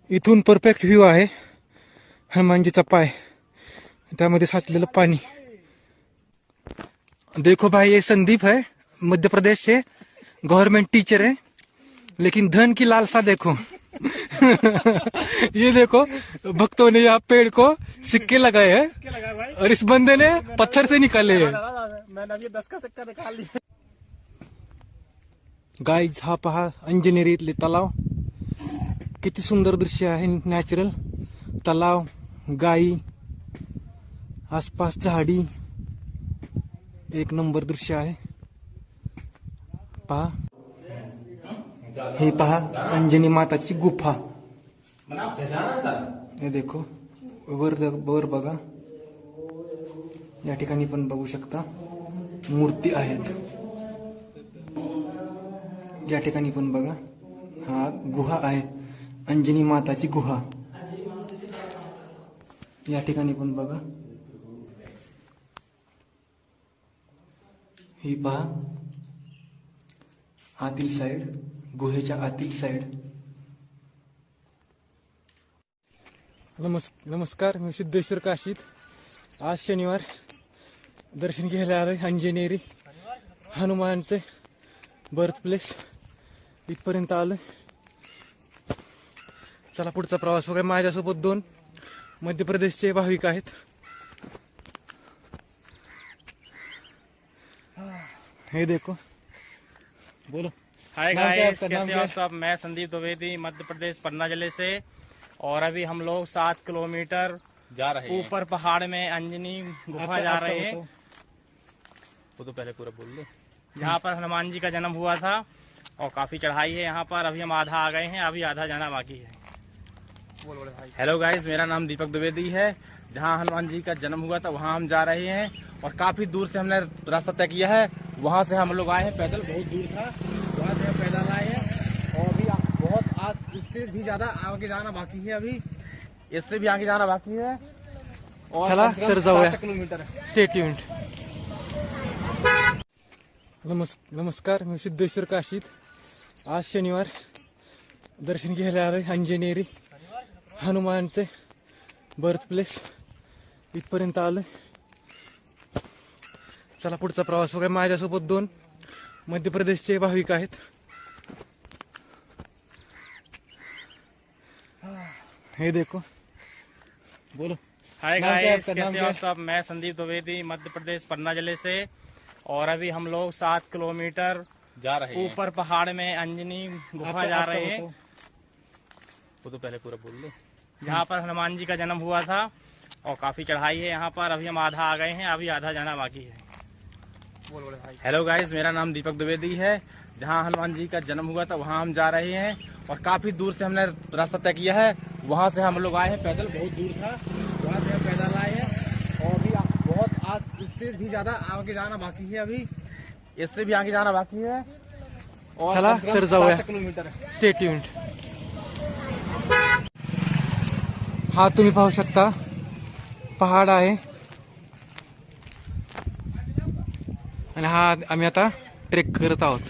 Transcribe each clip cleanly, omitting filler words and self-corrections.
इथून perfect view आहे हनुमानजीचा पाय, त्यामध्ये साचलेलं पानी। देखो भाई, ये संदीप है, मध्य प्रदेश से गवर्नमेंट टीचर है, लेकिन धन की लालसा देखो। ये देखो, भक्तों ने यहाँ पेड़ को सिक्के लगाए हैं और इस बंदे ने पत्थर से निकाले हैं। मैंने अभी 10 का सिक्का निकाल लिया। गाइज, हा पहा अंजनेरीतले तलाव, किती सुंदर दृश्य आहे। नॅचरल तलाव, गाई, आसपास झाडी, एक नंबर दृश्य आहे। पहा, हे पहा अंजनी माताची गुफा। हे देखो, वर बघा, या ठिकाणी पण बघू शकता मूर्ती आहेत। या ठिकाणी पण बघा, हा गुहा आहे, अंजनी माताची गुहा। या ठिकाणी पण बघा, ही पहा आतील साइड, गुहेच्या आतील साइड। नमस्कार, मी सिद्धेश्वर काशीत। आज शनिवार, दर्शन घ्यायला आलोय अंजनेरी हनुमानचे बर्थ प्लेस। इथपर्यंत आलोय, चला पुढचा प्रवास बघा। माझ्यासोबत 2 मध्य प्रदेशचे भाविक आहेत। हे देखो, बोलो। हाय नाम क्या है गाइस, आपका? कैसे नाम हो क्या आप सब? मैं संदीप द्विवेदी, मध्य प्रदेश पन्ना जिले से। और अभी हम लोग 7 किलोमीटर जा रहे हैं। ऊपर पहाड़ में अंजनी गुफा जा रहे हैं, वो तो पहले पूरा बोल दो। जहाँ पर हनुमान जी का जन्म हुआ था और काफी चढ़ाई है यहाँ पर। अभी हम आधा आ गए हैं, अभी आधा जाना बाकी है। बोल बोले भाई। हेलो गाइस, मेरा नाम दीपक द्विवेदी है। जहाँ हनुमान जी का जन्म हुआ था वहाँ हम जा रहे हैं और काफी दूर से हमने रास्ता तय किया है। वहाँ से हम लोग आए हैं पैदल, बहुत दूर था, वहाँ से हम पैदल आए हैं। और अभी बहुत इससे भी ज्यादा आगे जाना बाकी है, अभी इससे भी आगे जाना बाकी है। और चला कम से कम तर जाऊया। 7 किलोमीटर है। Stay tuned. नमस्कार, मी सिद्धेश्वर काशीत। आज शनिवार, दर्शन घ्यायला आलोय अंजनेरी हनुमानचे बर्थ प्लेस। इथपर्यंत आलोय, चला पुढचा प्रवास बघा। माझ्यासोबत 2 मध्य प्रदेशचे भाविक आहेत। हे देखो, बोलो। हाय नाम क्या है गाइस, आपका? नाम कैसे क्या हो है? आप सब? मैं संदीप द्विवेदी, मध्य प्रदेश पन्ना जिले से। और अभी हम लोग 7 किलोमीटर जा रहे हैं। ऊपर पहाड़ में अंजनी गुफा जा रहे हैं, वो तो पहले पूरा बोल दो। जहाँ पर हनुमान जी का जन्म हुआ था और काफी चढ़ाई है यहाँ पर। अभी हम आधा आ गए हैं, अभी आधा जाना बाकी है। बोल बोले भाई। हेलो गाइस, मेरा नाम दीपक द्विवेदी है। जहाँ हनुमान जी का जन्म हुआ था वहाँ हम जा रहे हैं और काफी दूर से हमने रास्ता तय किया है। वहाँ से हम लोग आए हैं पैदल, बहुत दूर था, वहाँ से हम पैदल आए हैं। और अभी इससे भी ज्यादा आगे जाना बाकी है, अभी इससे भी आगे जाना बाकी है। और चला कम से कम तर जाऊया। 7 किलोमीटर है। Stay tuned. हा तुम्ही पाहू शकता, पहाड आहे आणि हा आम्ही आता ट्रेक करत आहोत।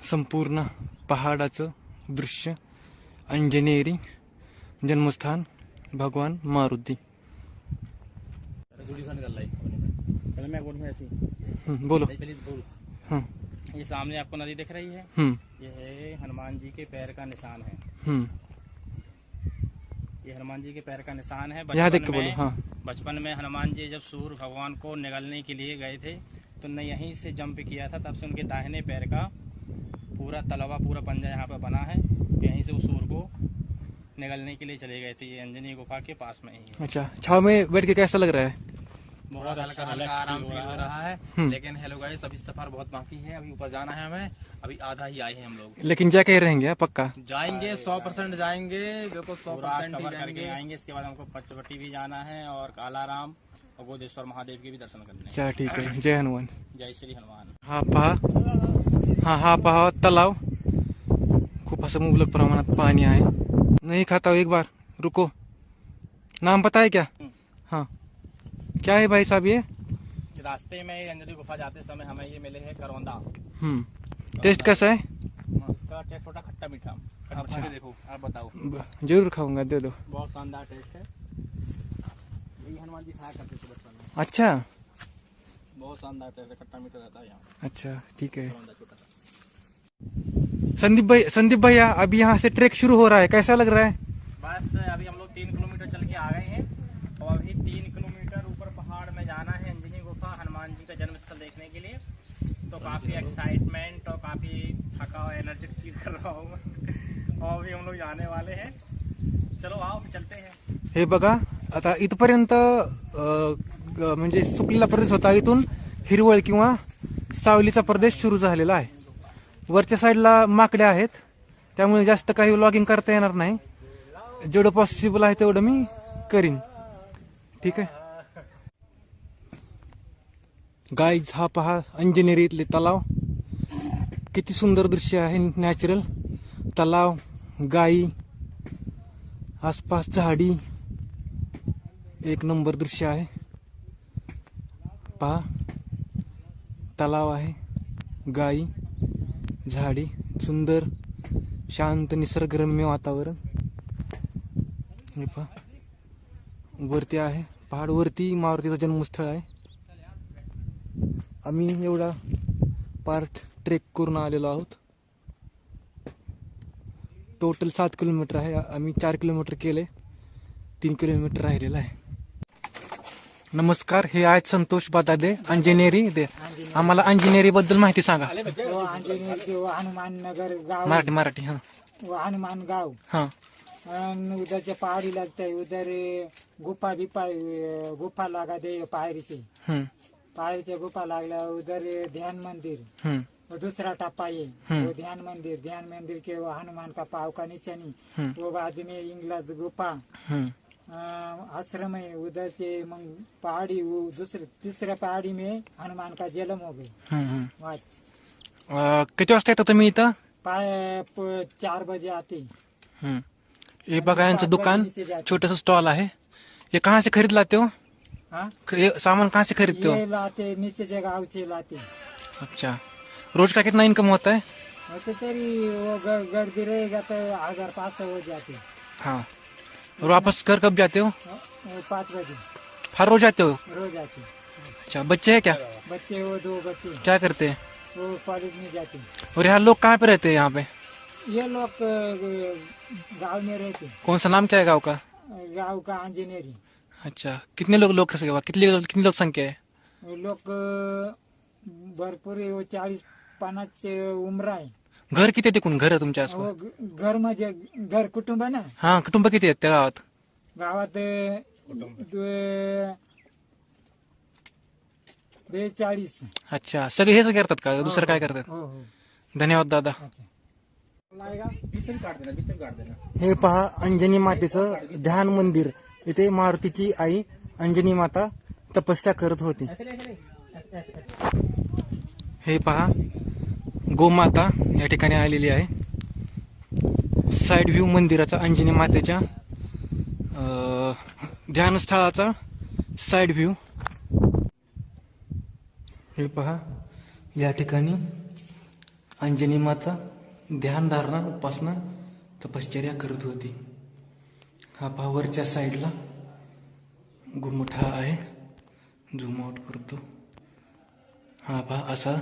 संपूर्ण पहाडाचं दृश्य, अंजनेरी जन्मस्थान भगवान मारुति। पहले मैं बोलूँ ऐसी, बोलो। हम्म, ये सामने आपको नदी दिख रही है, हम्म, ये है हनुमान जी के पैर का निशान है। हम्म। ये हनुमान जी के पैर का निशान है। यहाँ देख के बोलो। हाँ, बचपन में हनुमान जी जब सूर्य भगवान को निगलने के लिए गए थे तो ने यहीं से जंप किया था, तब से उनके दाहिने पैर का पूरा तलवा, पूरा पंजा यहाँ पर बना है। यहीं से वो सूर्य को निगलने के लिए चले गए थे। ये अंजनी गुफा के पास में ही है। अच्छा, छाव में बैठ के कैसा लग रहा है? बहुत हल्का हल्का आराम फील हो रहा है। लेकिन हेलो गाइस, अभी सफर बहुत बाकी है, अभी ऊपर जाना है हमें, अभी आधा ही आए हैं हम लोग। लेकिन जा के रहेंगे पक्का? जाएंगे 100% जाएंगे, बिल्कुल 100% कवर करके जाएंगे। आएंगे। इसके बाद हमको पचवटी भी जाना है और कालाराम और गोदेश्वर महादेव के भी दर्शन करने हैं। चला ठीक आहे, जय हनुमान। जय श्री हनुमान। हा पहा तलाव, खूप असं मुबलक प्रमाणात पाणी आहे। नहीं खाता हूँ, एक बार रुको। नाम पता है क्या? हाँ, क्या है भाई साहब ये? रास्ते में अंजनी गुफा जाते समय हमें ये मिले हैं करौंदा। टेस्ट कैसा है? इसका टेस्ट थोड़ा खट्टा मीठा। आप खा के देखो, आप बताओ। जरूर खाऊंगा, दे दो। बहुत शानदार टेस्ट है। यही हनुमान जी खाया करते थे बचपन में। अच्छा बहुत शानदार टेस्ट है, खट्टा मीठा रहता है यहाँ। अच्छा ठीक है। छोटा सा। संदीप भैया अभी यहाँ से ट्रैक शुरू हो रहा है, कैसा लग रहा है? बस अभी हम लोग 3 किलोमीटर चल के आ गए हैं और अभी 3 किलोमीटर ऊपर पहाड़ में जाना है अंजनी गुफा, हनुमान जी का जन्म स्थल देखने के लिए। तो काफी एक्साइटमेंट और काफी थका और एनर्जी फील कर रहा हूँ और अभी हम लोग जाने वाले हैं। चलो आओ चलते हैं। हे बघा, आता इथपर्यंत म्हणजे सुकलेला प्रदेश होता, इथून हिरवळ किंवा सावलीचा प्रदेश सुरू झालेला आहे। वरच्या साईडला माकड्या आहेत, त्यामुळे जास्त काही व्लॉगिंग करता येणार नाही। जेवढं पॉसिबल आहे तेवढं मी करीन, ठीक आहे। गाईज हा पहा अंजनेरी इथले तलाव, किती सुंदर दृश्य आहे। नॅचरल तलाव, गाई, आसपास झाडी, एक नंबर दृश्य आहे। पहा तलाव आहे, गाई, झाडी, सुंदर शांत निसर्गरम्य वातावरण। हे पहा वरती आहे पहाड, वरती मारुतीचं जन्मस्थळ आहे। आम्ही एवढा पार्ट ट्रेक करून आलेलो आहोत। टोटल 7 किलोमीटर आहे, आम्ही 4 किलोमीटर केले, 3 किलोमीटर राहिलेला आहे। नमस्कार, हे आहेत संतोष बादादे, अंजनेरी दे। आम्हाला अंजनेरी बद्दल माहिती सांगा। अंजनेरी हनुमान नगर गाँव, मराठी हाँ। वो हनुमान गाँव। हाँ उधर से पहाड़ी लगता है, उधर गुफा भी गुफा लगा दे पहाड़ी से, पहाड़ी से गुफा लागला। उधर ध्यान मंदिर, वो दूसरा टप्पा ये वो ध्यान मंदिर के वो हनुमान का पाव का निशानी। वो बाजू में इंग्लज गुफा आश्रम है। उधर से मंग पहाड़ी, वो तीसरा पहाड़ी में हनुमान का जन्म हो गई। किती वाजता येता तुम्ही इथं? 4 बजे आते। हे बघा यांचं दुकान, छोटस स्टॉल आहे। ये कहाँ से खरीद लाते हो? हाँ, ये सामान कहाँ से खरीदते हो? ये लाते नीचे से गाँव से लाते। अच्छा, रोज का कितना इनकम होता है? तो तेरी वो गर्दी रहेगा तो 1500 हो जाते। हाँ, और वापस घर कब जाते हो? 5 बजे हर रोज आते हो? रोज आते। अच्छा, बच्चे हैं क्या? बच्चे वो 2 बच्चे क्या करते हैं? वो कॉलेज में जाते। और यहाँ लोग कहाँ पे रहते हैं? यहाँ पे ये लोग गांव में रहते। कौन सा नाम क्या है गाँव का? गांव का अंजनेरी। अच्छा, कितने लोग कितनी लोग संख्या है? लोग भरपूर है, वो 40-50 उम्र आहे। घर किती तिकून घर तुमच्या आसपास? वो घर म्हणजे घर कुटुंब आहे ना। हा, कुटुंब किती आहेत त्या गावात? गावात 42। अच्छा, सगळे हेच करतात का? दुसरं काय करतात? हो हो। धन्यवाद दादा। हे पहा अंजनी मातेचं ध्यान मंदिर, इथे मारुतीची आई अंजनी माता तपस्या करत होती। हे पहा गोमाता या ठिकाणी आलेली आहे। साइड व्ह्यू मंदिराचा, अंजनी मातेच्या ध्यानस्थळाचा साइड व्ह्यू। हे पहा या ठिकाणी अंजनी माता ध्यान धारणा, उपासना, तपश्चर्या करत होती। हा पहा वरच्या साईडला गुमठा आहे, झूम आउट करतो। हा पहा असा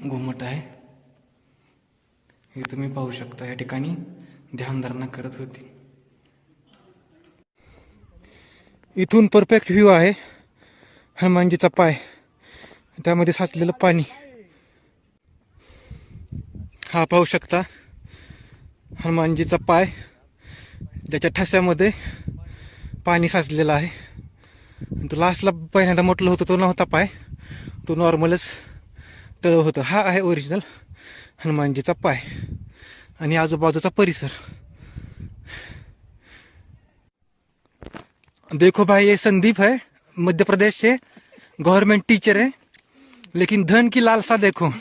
गुमट आहे, हे तुम्ही पाहू शकता। या ठिकाणी ध्यानधारणा करत होती। इथून परफेक्ट व्ह्यू आहे हनुमानजीचा पाय, त्यामध्ये साचलेलं पाणी। हा पाहू शकता हनुमानजीचा पाय, ज्याच्या ठस्यामध्ये पाणी साचलेलं आहे। तो लास्टला पहिल्यांदा म्हटलं होतं तो नव्हता पाय, तो नॉर्मलच तळ होतं। हा आहे ओरिजिनल हनुमानजीचा पाय आणि आजूबाजूचा परिसर। देखो भाई, ये संदीप है, मध्य प्रदेश से गवर्नमेंट टीचर है, लेकिन धन की लालसा देखो।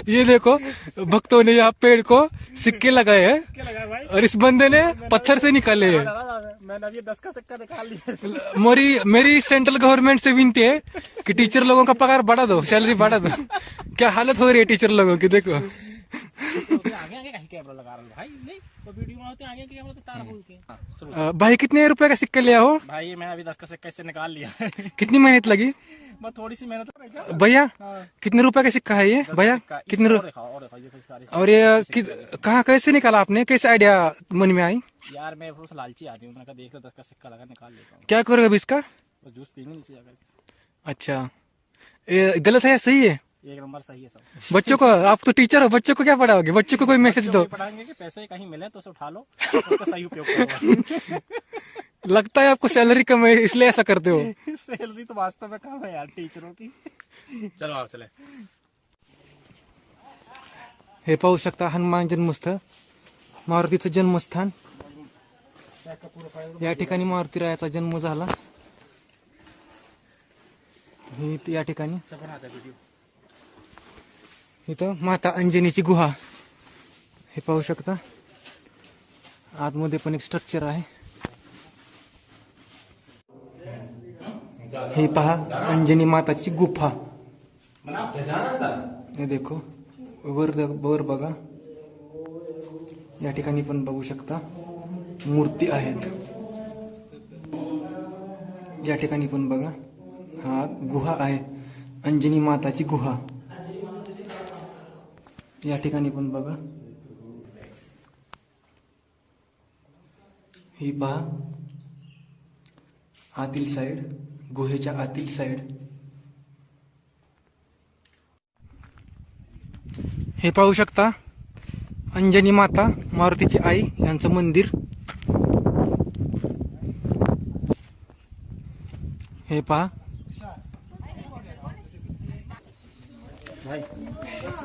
ये देखो भक्तों ने यहाँ पेड़ को सिक्के लगाए हैं और इस बंदे ने पत्थर से निकाले हैं। मैंने अभी 10 का सिक्का निकाल लिया। मेरी सेंट्रल गवर्नमेंट से विनती है कि टीचर लोगों का पगार बढ़ा दो, सैलरी बढ़ा दो। क्या हालत हो रही है टीचर लोगों की, देखो। का ही कैमरा लगा रहा भाई, नहीं तो वीडियो बनाते आगे के कैमरा तो तार बोल के। भाई कितने रुपए का सिक्का लिया हो? भाई मैं अभी 10 का सिक्का इससे निकाल लिया। कितनी मेहनत लगी बस थोड़ी सी मेहनत है भैया? कितने रुपए का सिक्का है ये भैया? कितने और दिखाओ ये कुछ सारे। और ये कहाँ कैसे निकाला आपने? कैसे आइडिया मन में आई? यार मैं वो लालची आदमी हूँ, मैंने कहा देख लो 10 का सिक्का लगा निकाल लेता हूँ। क्या करोगे अभी इसका? बस जूस पीने नीचे जाकर। अच्छा, ये गलत है या सही है? एक नंबर सही है सब। बच्चों को, आप तो टीचर हो, बच्चों को क्या पढ़ाओगे? बच्चों को कोई मैसेज दो। पढ़ाएंगे कि पैसे कहीं मिले तो उसे उठा लो, उसका सही उपयोग करो। लगता है आपको सैलरी कम है इसलिए ऐसा करते हो। सैलरी तो वास्तव में कम है यार टीचरों की। चलो आप चले। हे पाहू शकता हनुमान जन्मस्थळ, मारुतीचं जन्मस्थान. या ठिकाणी मारुती रायाचा जन्म झाला. ही या ठिकाणी इथं माता अंजनीची गुहा हे पाहू शकता. आतमध्ये पण एक स्ट्रक्चर आहे. हे पहा अंजनी माताची गुफा. हे देखो वर बघा, या ठिकाणी पण बघू शकता मूर्ती आहेत. या ठिकाणी पण बघा, हा गुहा आहे, अंजनी माताची गुहा. या ठिकाणी पण बघा, ही पहा आतील साइड, गुहेच्या आतील साइड. हे पाहू शकता अंजनी माता, मारुतीची आई यांचं मंदिर. हे पहा,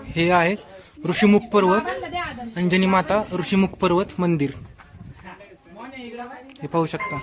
हे आहे ऋषीमुख पर्वत, अंजनी माता ऋषीमुख पर्वत मंदिर. हे पाहू शकता.